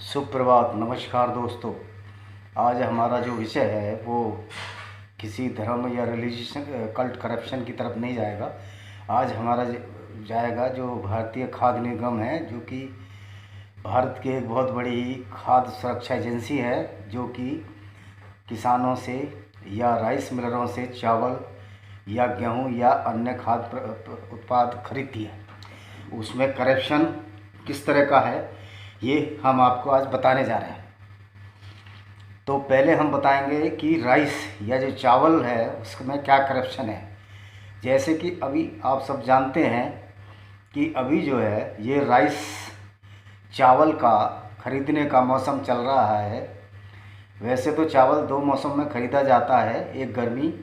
सुप्रभात, नमस्कार दोस्तों। आज हमारा जो विषय है वो किसी धर्म या रिलीजियस कल्ट करप्शन की तरफ नहीं जाएगा। आज हमारा जाएगा जो भारतीय खाद्य निगम है, जो कि भारत की एक बहुत बड़ी खाद्य सुरक्षा एजेंसी है, जो कि किसानों से या राइस मिलरों से चावल या गेहूं या अन्य खाद्य उत्पाद खरीदती है। उसमें करप्शन किस तरह का है ये हम आपको आज बताने जा रहे हैं। तो पहले हम बताएंगे कि राइस या जो चावल है उसमें क्या करप्शन है। जैसे कि अभी आप सब जानते हैं कि अभी जो है ये राइस चावल का ख़रीदने का मौसम चल रहा है। वैसे तो चावल दो मौसम में ख़रीदा जाता है, एक गर्मी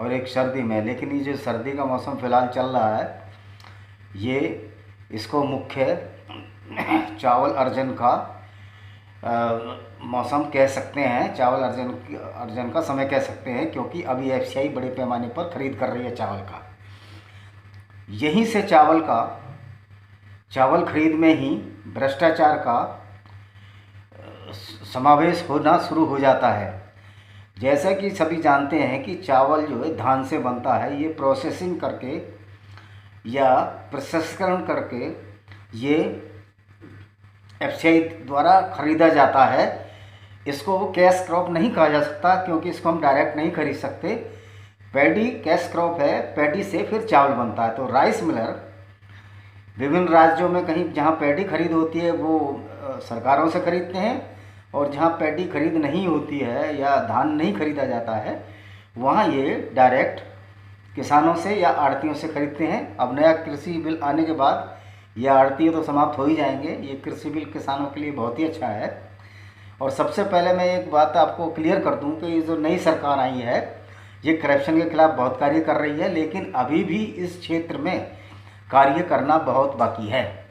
और एक सर्दी में, लेकिन ये जो सर्दी का मौसम फ़िलहाल चल रहा है ये इसको मुख्य चावल अर्जन का मौसम कह सकते हैं, चावल अर्जन का समय कह सकते हैं, क्योंकि अभी एफसीआई बड़े पैमाने पर ख़रीद कर रही है चावल का। यहीं से चावल खरीद में ही भ्रष्टाचार का समावेश होना शुरू हो जाता है। जैसा कि सभी जानते हैं कि चावल जो है धान से बनता है, ये प्रोसेसिंग करके या प्रसंस्करण करके ये एफसीआई द्वारा ख़रीदा जाता है। इसको कैश क्रॉप नहीं कहा जा सकता, क्योंकि इसको हम डायरेक्ट नहीं खरीद सकते। पैडी कैश क्रॉप है, पैडी से फिर चावल बनता है। तो राइस मिलर विभिन्न राज्यों में कहीं जहाँ पैडी खरीद होती है वो सरकारों से खरीदते हैं, और जहाँ पैडी खरीद नहीं होती है या धान नहीं खरीदा जाता है वहाँ ये डायरेक्ट किसानों से या आड़तियों से खरीदते हैं। अब नया कृषि बिल आने के बाद ये आड़ती तो समाप्त हो ही जाएंगे। ये कृषि बिल किसानों के लिए बहुत ही अच्छा है। और सबसे पहले मैं एक बात आपको क्लियर कर दूं कि ये जो नई सरकार आई है ये करप्शन के खिलाफ बहुत कार्य कर रही है, लेकिन अभी भी इस क्षेत्र में कार्य करना बहुत बाकी है।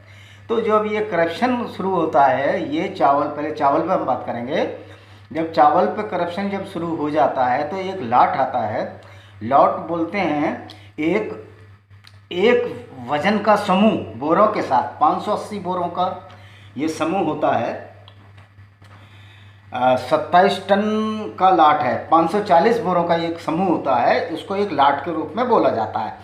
तो जब ये करप्शन शुरू होता है, ये पहले चावल पे हम बात करेंगे। जब चावल पे करप्शन जब शुरू हो जाता है तो एक लाट आता है। लॉट बोलते हैं एक वजन का समूह बोरों के साथ, 580 बोरों का ये समूह होता है। 27 टन का लाट है, 540 बोरों का एक समूह होता है। इसको एक लाट के रूप में बोला जाता है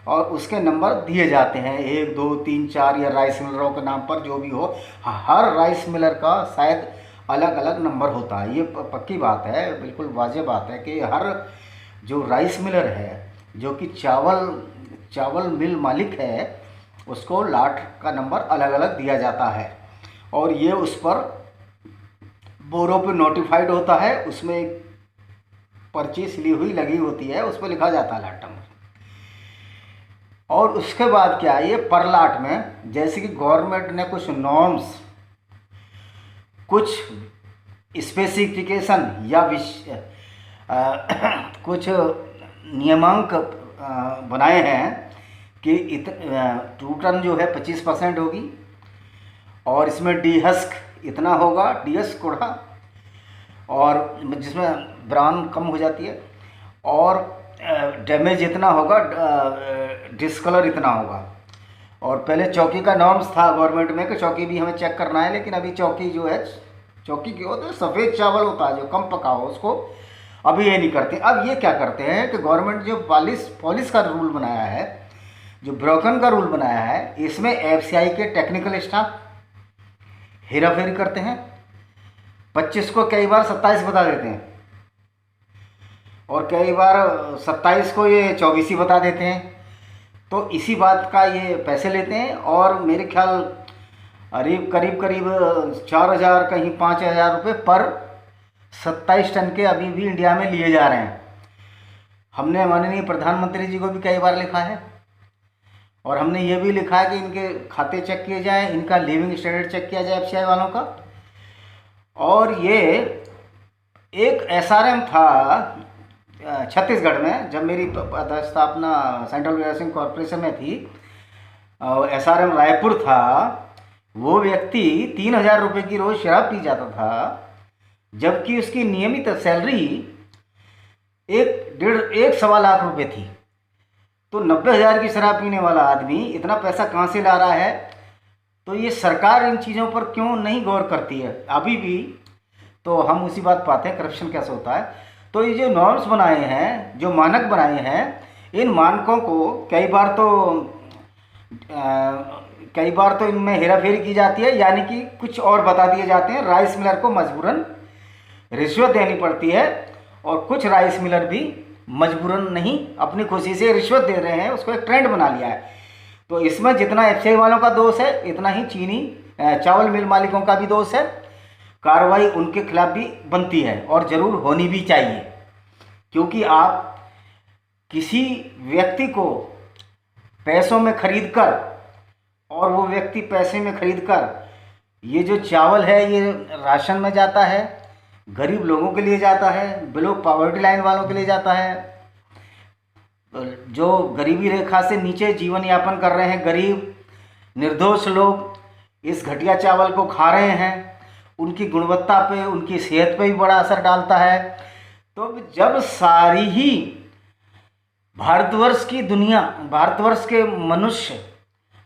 और उसके नंबर दिए जाते हैं 1 2 3 4 या राइस मिलरों के नाम पर जो भी हो। हर राइस मिलर का शायद अलग अलग नंबर होता है। ये पक्की बात है, बिल्कुल वाजिब बात है कि हर जो राइस मिलर है, जो कि चावल मिल मालिक है, उसको लाट का नंबर अलग अलग दिया जाता है और ये उस पर बोरों पे नोटिफाइड होता है। उसमें एक पर्ची सिली हुई लगी होती है, उस पर लिखा जाता है लाट नंबर। और उसके बाद क्या है, ये पर लाट में जैसे कि गवर्नमेंट ने कुछ नॉर्म्स, कुछ स्पेसिफिकेशन या कुछ नियमांक बनाए हैं कि 2 टन जो है 25% होगी, और इसमें डी हस्क इतना होगा, डी हस्क कोढ़ा, और जिसमें ब्राउन कम हो जाती है, और डैमेज इतना होगा, डिस्कलर इतना होगा। और पहले चौकी का नॉर्म्स था गवर्नमेंट में कि चौकी भी हमें चेक करना है, लेकिन अभी चौकी जो है, चौकी की होता है सफ़ेद चावल होता है जो कम पका हो, उसको अभी ये नहीं करते। अब ये क्या करते हैं कि गवर्नमेंट जो पॉलिश का रूल बनाया है, जो ब्रोकन का रूल बनाया है, इसमें एफसीआई के टेक्निकल स्टाफ हेराफेरी करते हैं। 25 को कई बार 27 बता देते हैं, और कई बार 27 को ये 24 ही बता देते हैं। तो इसी बात का ये पैसे लेते हैं, और मेरे ख्याल करीब 4,000 कहीं 5,000 रुपये पर 27 टन के अभी भी इंडिया में लिए जा रहे हैं। हमने माननीय प्रधानमंत्री जी को भी कई बार लिखा है, और हमने ये भी लिखा है कि इनके खाते चेक किए जाएं, इनका लिविंग स्टैंडर्ड चेक किया जाए एफसीआई वालों का। और ये एक एसआरएम था छत्तीसगढ़ में, जब मेरी स्थापना सेंट्रल वेयरहाउसिंग कॉर्पोरेशन में थी, एसआरएम रायपुर था। वो व्यक्ति 3,000 रुपये की रोज़ शराब पी जाता था, जबकि उसकी नियमित सैलरी 1.5 लाख रुपये थी। तो 90,000 की शराब पीने वाला आदमी इतना पैसा कहाँ से ला रहा है? तो ये सरकार इन चीज़ों पर क्यों नहीं गौर करती है अभी भी? तो हम उसी बात पाते हैं करप्शन कैसे होता है। तो ये जो नॉर्म्स बनाए हैं, जो मानक बनाए हैं, इन मानकों को कई बार तो इनमें हेराफेरी की जाती है, यानी कि कुछ और बता दिए जाते हैं। राइस मिलर को मजबूरन रिश्वत देनी पड़ती है, और कुछ राइस मिलर भी मजबूरन नहीं, अपनी खुशी से रिश्वत दे रहे हैं, उसको एक ट्रेंड बना लिया है। तो इसमें जितना एफसीआई वालों का दोष है, इतना ही चीनी चावल मिल मालिकों का भी दोष है। कार्रवाई उनके खिलाफ भी बनती है और ज़रूर होनी भी चाहिए, क्योंकि आप किसी व्यक्ति को पैसों में खरीद कर, और वो व्यक्ति पैसे में खरीद कर, ये जो चावल है ये राशन में जाता है, गरीब लोगों के लिए जाता है, बिलो पॉवर्टी लाइन वालों के लिए जाता है, जो गरीबी रेखा से नीचे जीवन यापन कर रहे हैं, गरीब निर्दोष लोग इस घटिया चावल को खा रहे हैं, उनकी गुणवत्ता पे, उनकी सेहत पे भी बड़ा असर डालता है। तो जब सारी ही भारतवर्ष की दुनिया, भारतवर्ष के मनुष्य,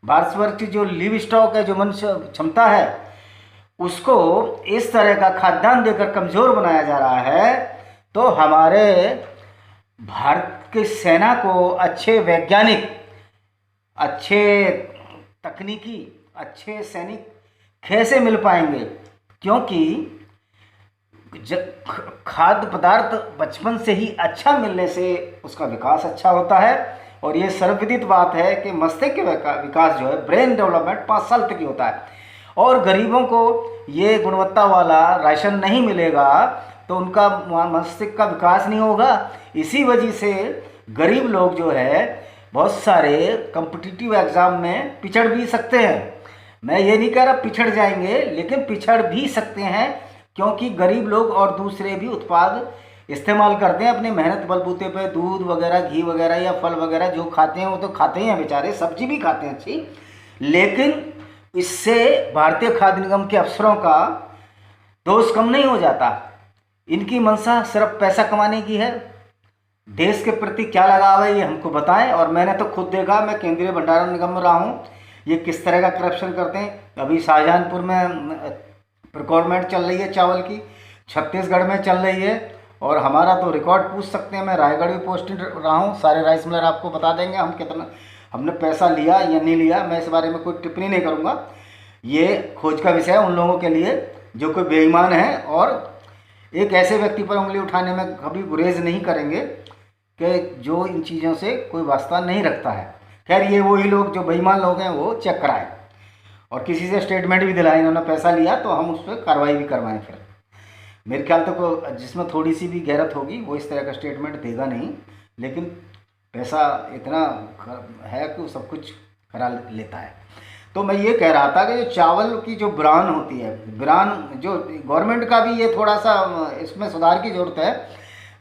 भारतवर्ष की जो लिव स्टॉक है, जो मनुष्य क्षमता है, उसको इस तरह का खाद्यान्न देकर कमज़ोर बनाया जा रहा है, तो हमारे भारत की सेना को अच्छे वैज्ञानिक, अच्छे तकनीकी, अच्छे सैनिक कैसे मिल पाएंगे? क्योंकि खाद्य पदार्थ बचपन से ही अच्छा मिलने से उसका विकास अच्छा होता है। और ये सर्वविदित बात है कि मस्तिष्क का विकास जो है, ब्रेन डेवलपमेंट 5 साल तक ही होता है, और गरीबों को ये गुणवत्ता वाला राशन नहीं मिलेगा तो उनका मस्तिष्क का विकास नहीं होगा। इसी वजह से गरीब लोग जो है बहुत सारे कॉम्पिटिटिव एग्ज़ाम में पिछड़ भी सकते हैं। मैं ये नहीं कह रहा पिछड़ जाएंगे, लेकिन पिछड़ भी सकते हैं, क्योंकि गरीब लोग और दूसरे भी उत्पाद इस्तेमाल करते हैं अपने मेहनत बलबूते पे। दूध वगैरह, घी वगैरह या फल वगैरह जो खाते हैं वो तो खाते ही हैं बेचारे, सब्जी भी खाते हैं अच्छी, लेकिन इससे भारतीय खाद्य निगम के अफसरों का दोष कम नहीं हो जाता। इनकी मंशा सिर्फ पैसा कमाने की है। देश के प्रति क्या लगाव है ये हमको बताएं। और मैंने तो खुद देखा, मैं केंद्रीय भंडारण निगम में रहा हूँ, ये किस तरह का करप्शन करते हैं। अभी शाहजहानपुर में प्रोक्योरमेंट चल रही है चावल की, छत्तीसगढ़ में चल रही है, और हमारा तो रिकॉर्ड पूछ सकते हैं। मैं रायगढ़ में पोस्टिंग रहा हूँ, सारे राइस मिलर आपको बता देंगे हम कितना हमने पैसा लिया या नहीं लिया। मैं इस बारे में कोई टिप्पणी नहीं करूँगा, ये खोज का विषय है उन लोगों के लिए जो कोई बेईमान है और एक ऐसे व्यक्ति पर उंगली उठाने में कभी गुरेज नहीं करेंगे कि जो इन चीज़ों से कोई वास्ता नहीं रखता है। खैर, ये वही लोग जो बेईमान लोग हैं वो चेक कराएं, और किसी से स्टेटमेंट भी दिलाएं, इन्होंने पैसा लिया तो हम उस पर कार्रवाई भी करवाएं। फिर मेरे ख्याल तो जिसमें थोड़ी सी भी गैरत होगी वो इस तरह का स्टेटमेंट देगा नहीं, लेकिन पैसा इतना है कि वो सब कुछ करा लेता है। तो मैं ये कह रहा था कि जो चावल की जो ब्रांड होती है, ब्रांड जो गवर्नमेंट का भी ये थोड़ा सा इसमें सुधार की ज़रूरत है।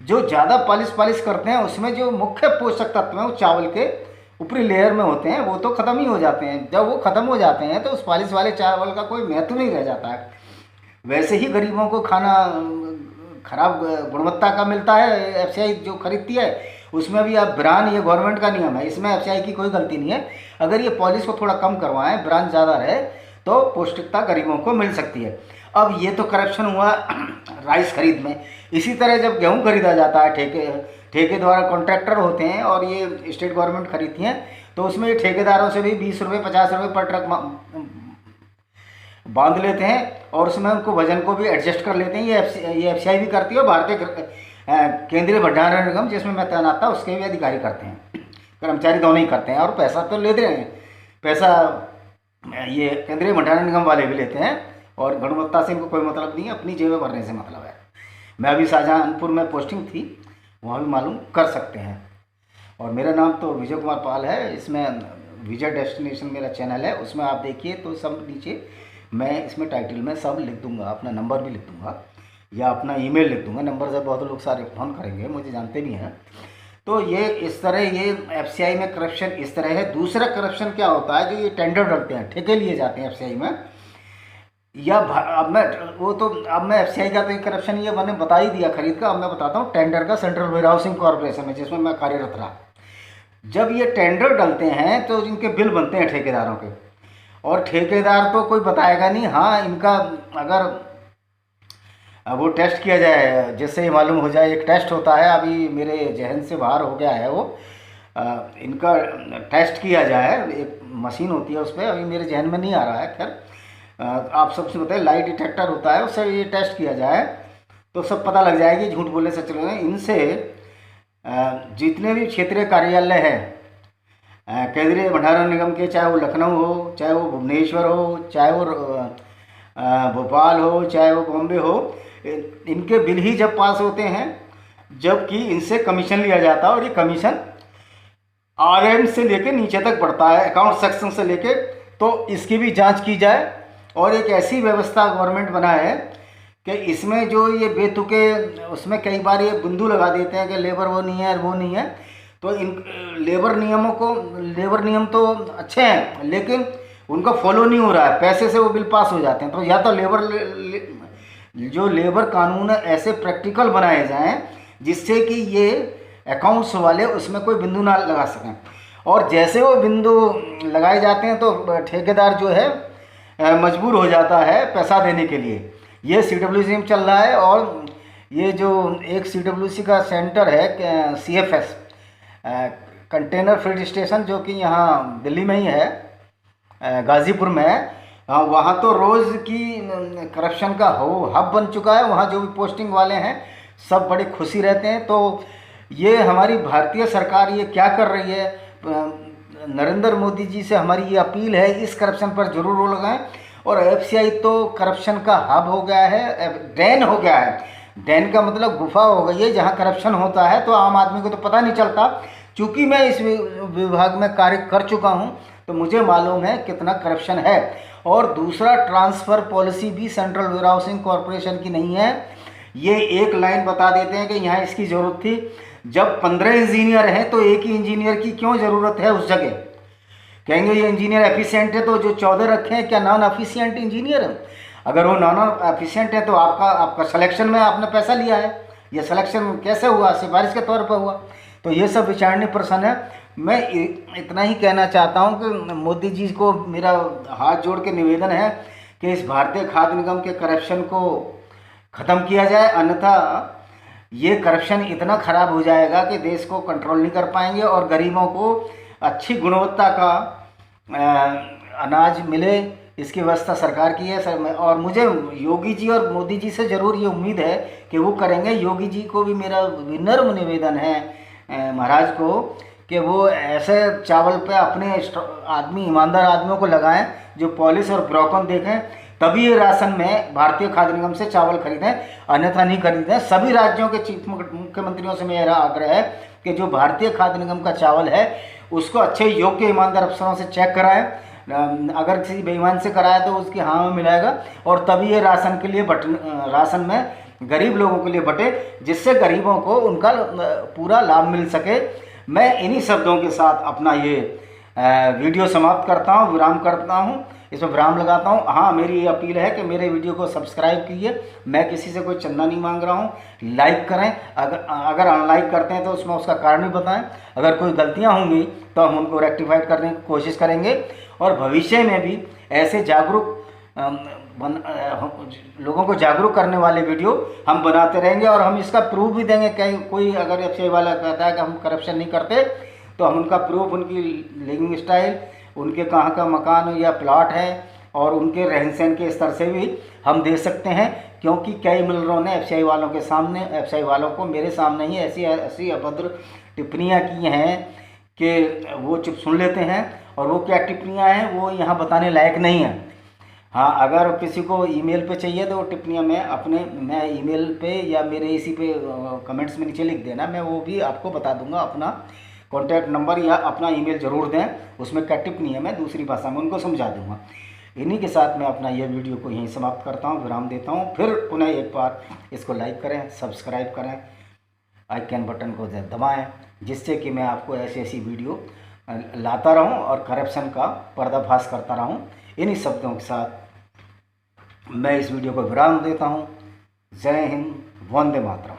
जो ज़्यादा पॉलिश करते हैं उसमें जो मुख्य पोषक तत्व हैं वो चावल के ऊपरी लेयर में होते हैं, वो तो ख़त्म ही हो जाते हैं। जब वो ख़त्म हो जाते हैं तो उस पॉलिश वाले चावल का कोई महत्व नहीं रह जाता है। वैसे ही गरीबों को खाना खराब गुणवत्ता का मिलता है, एफसीआई जो खरीदती है उसमें भी अब ब्रांड, ये गवर्नमेंट का नियम है, इसमें एफसीआई की कोई गलती नहीं है। अगर ये पॉलिश को थोड़ा कम करवाएं, ब्रांड ज़्यादा रहे, तो पौष्टिकता गरीबों को मिल सकती है। अब ये तो करप्शन हुआ राइस खरीद में। इसी तरह जब गेहूँ खरीदा जाता है, ठेके द्वारा कॉन्ट्रैक्टर होते हैं और ये स्टेट गवर्नमेंट खरीदती हैं, तो उसमें ये ठेकेदारों से भी 20 रुपये 50 रुपये पर ट्रक बांध लेते हैं, और उसमें उनको वजन को भी एडजस्ट कर लेते हैं। ये एफसीआई भी करती है, और भारतीय केंद्रीय भंडारण निगम जिसमें मैं तैनात था उसके भी अधिकारी करते हैं, कर्मचारी दोनों ही करते हैं। और पैसा तो लेते हैं, पैसा ये केंद्रीय भंडारण निगम वाले भी लेते हैं, और गुणवत्ता से इनको कोई मतलब नहीं है, अपनी जेबें भरने से मतलब है। मैं अभी शाहजहानपुर में पोस्टिंग थी, वहाँ भी मालूम कर सकते हैं। और मेरा नाम तो विजय कुमार पाल है, इसमें विजय डेस्टिनेशन मेरा चैनल है, उसमें आप देखिए तो सब नीचे मैं इसमें टाइटल में सब लिख दूंगा, अपना नंबर भी लिख दूंगा या अपना ईमेल लिख दूंगा। नंबर से बहुत लोग सारे फ़ोन करेंगे, मुझे जानते भी हैं। तो ये इस तरह ये एफसीआई में करप्शन इस तरह है। दूसरा करप्शन क्या होता है, जो ये टेंडर डलते हैं, ठेके लिए जाते हैं एफसीआई में, या अब मैं एफसीआई का तो एक करप्शन ये मैंने बता ही दिया खरीद का। अब मैं बताता हूँ टेंडर का, सेंट्रल वेयर हाउसिंग कॉर्पोरेशन में जिसमें मैं कार्यरत रहा। जब ये टेंडर डलते हैं तो इनके बिल बनते हैं ठेकेदारों के, और ठेकेदार तो कोई बताएगा नहीं। हाँ, इनका अगर वो टेस्ट किया जाए, जिससे ये मालूम हो जाए, एक टेस्ट होता है, अभी मेरे जहन से बाहर हो गया है वो, इनका टेस्ट किया जाए, एक मशीन होती है उस पर, अभी मेरे जहन में नहीं आ रहा है। खैर आप सबसे बताइए, लाइट डिटेक्टर होता है, उससे ये टेस्ट किया जाए तो सब पता लग जाएगी, झूठ बोलने से चले। इनसे जितने भी क्षेत्रीय कार्यालय हैं केंद्रीय भंडारण निगम के, चाहे वो लखनऊ हो, चाहे वो भुवनेश्वर हो, चाहे वो भोपाल हो, चाहे वो बॉम्बे हो, इनके बिल ही जब पास होते हैं, जबकि इनसे कमीशन लिया जाता है, और ये कमीशन आरएम से लेके नीचे तक बढ़ता है, अकाउंट सेक्शन से लेके। तो इसकी भी जांच की जाए, और एक ऐसी व्यवस्था गवर्नमेंट बनाए है कि इसमें जो ये बेतुके, उसमें कई बार ये बिंदु लगा देते हैं कि लेबर वो नहीं है, वो नहीं है। तो इन लेबर नियम तो अच्छे हैं, लेकिन उनका फॉलो नहीं हो रहा है, पैसे से वो बिल पास हो जाते हैं। तो या तो जो लेबर कानून है ऐसे प्रैक्टिकल बनाए जाएं जिससे कि ये अकाउंट्स वाले उसमें कोई बिंदु ना लगा सकें, और जैसे वो बिंदु लगाए जाते हैं तो ठेकेदार जो है मजबूर हो जाता है पैसा देने के लिए। ये CWC में चल रहा है, और ये जो एक CWC का सेंटर है CFS कंटेनर फीड स्टेशन, जो कि यहाँ दिल्ली में ही है, गाज़ीपुर में है, वहाँ तो रोज़ की करप्शन का हब बन चुका है। वहाँ जो भी पोस्टिंग वाले हैं सब बड़े खुशी रहते हैं। तो ये हमारी भारतीय सरकार ये क्या कर रही है, नरेंद्र मोदी जी से हमारी ये अपील है, इस करप्शन पर जरूर रोक लगाएं। और FCI तो करप्शन का हब हो गया है, डैन हो गया है। डैन का मतलब गुफा हो गई है जहाँ करप्शन होता है, तो आम आदमी को तो पता नहीं चलता। चूँकि मैं इस विभाग में कार्य कर चुका हूँ तो मुझे मालूम है कितना करप्शन है। और दूसरा, ट्रांसफ़र पॉलिसी भी सेंट्रल वेयर हाउसिंग कॉरपोरेशन की नहीं है। ये एक लाइन बता देते हैं कि यहाँ इसकी ज़रूरत थी। जब 15 इंजीनियर हैं तो एक ही इंजीनियर की क्यों ज़रूरत है उस जगह? कहेंगे ये इंजीनियर एफिशिएंट है, तो जो 14 रखे हैं क्या नॉन एफिशिएंट इंजीनियर हैं? अगर वो नॉन एफिशिएंट है तो आपका सिलेक्शन में आपने पैसा लिया है, ये सिलेक्शन कैसे हुआ? सिफारिश के तौर पर हुआ। तो ये सब विचारणीय प्रश्न है। मैं इतना ही कहना चाहता हूँ कि मोदी जी को मेरा हाथ जोड़ के निवेदन है कि इस भारतीय खाद्य निगम के करप्शन को ख़त्म किया जाए, अन्यथा ये करप्शन इतना ख़राब हो जाएगा कि देश को कंट्रोल नहीं कर पाएंगे, और गरीबों को अच्छी गुणवत्ता का अनाज मिले, इसकी व्यवस्था सरकार की है सर। और मुझे योगी जी और मोदी जी से ज़रूर ये उम्मीद है कि वो करेंगे। योगी जी को भी मेरा विनम्र निवेदन है महाराज को कि वो ऐसे चावल पे अपने ईमानदार आदमियों को लगाएं जो पॉलिश और ब्रोकन देखें, तभी ये राशन में भारतीय खाद्य निगम से चावल खरीदें, अन्यथा नहीं खरीदें। सभी राज्यों के चीफ मुख्यमंत्रियों से मेरा आग्रह है कि जो भारतीय खाद्य निगम का चावल है उसको अच्छे योग्य ईमानदार अफसरों से चेक कराएं। अगर किसी बेईमान से कराए तो उसकी हाँ में मिलाएगा, और तभी ये राशन के लिए राशन में गरीब लोगों के लिए बटे, जिससे गरीबों को उनका पूरा लाभ मिल सके। मैं इन्हीं शब्दों के साथ अपना ये वीडियो समाप्त करता हूँ, विराम करता हूँ, इसमें विराम लगाता हूँ। हाँ, मेरी ये अपील है कि मेरे वीडियो को सब्सक्राइब कीजिए। मैं किसी से कोई चंदा नहीं मांग रहा हूँ। लाइक करें, अगर अनलाइक करते हैं तो उसमें उसका कारण भी बताएं। अगर कोई गलतियाँ होंगी तो हम उनको रेक्टिफाइड करने की कोशिश करेंगे, और भविष्य में भी ऐसे लोगों को जागरूक करने वाले वीडियो हम बनाते रहेंगे। और हम इसका प्रूफ भी देंगे। कहीं कोई अगर FCI वाला कहता है कि हम करप्शन नहीं करते, तो हम उनका प्रूफ, उनकी लिविंग स्टाइल, उनके कहाँ का मकान या प्लॉट है, और उनके रहन सहन के स्तर से भी हम दे सकते हैं। क्योंकि कई मिलरों ने FCI वालों के सामने, FCI वालों को मेरे सामने ही ऐसी अभद्र टिप्पणियाँ की हैं कि वो चुप सुन लेते हैं, और वो क्या टिप्पणियाँ हैं वो यहाँ बताने लायक नहीं है। हाँ, अगर किसी को ईमेल पे चाहिए तो टिप्पणियाँ मैं ईमेल पे या मेरे इसी पे कमेंट्स में नीचे लिख देना, मैं वो भी आपको बता दूंगा। अपना कॉन्टैक्ट नंबर या अपना ईमेल ज़रूर दें, उसमें क्या टिप्पणी है मैं दूसरी भाषा में उनको समझा दूंगा। इन्हीं के साथ मैं अपना ये वीडियो को यहीं समाप्त करता हूँ, विराम देता हूँ। फिर पुनः एक बार इसको लाइक करें, सब्सक्राइब करें, आइकन बटन को दबाएँ, जिससे कि मैं आपको ऐसी ऐसी वीडियो लाता रहूं और करप्शन का पर्दाफाश करता रहूं। इन्हीं शब्दों के साथ मैं इस वीडियो को विराम देता हूं। जय हिंद, वंदे मातरम।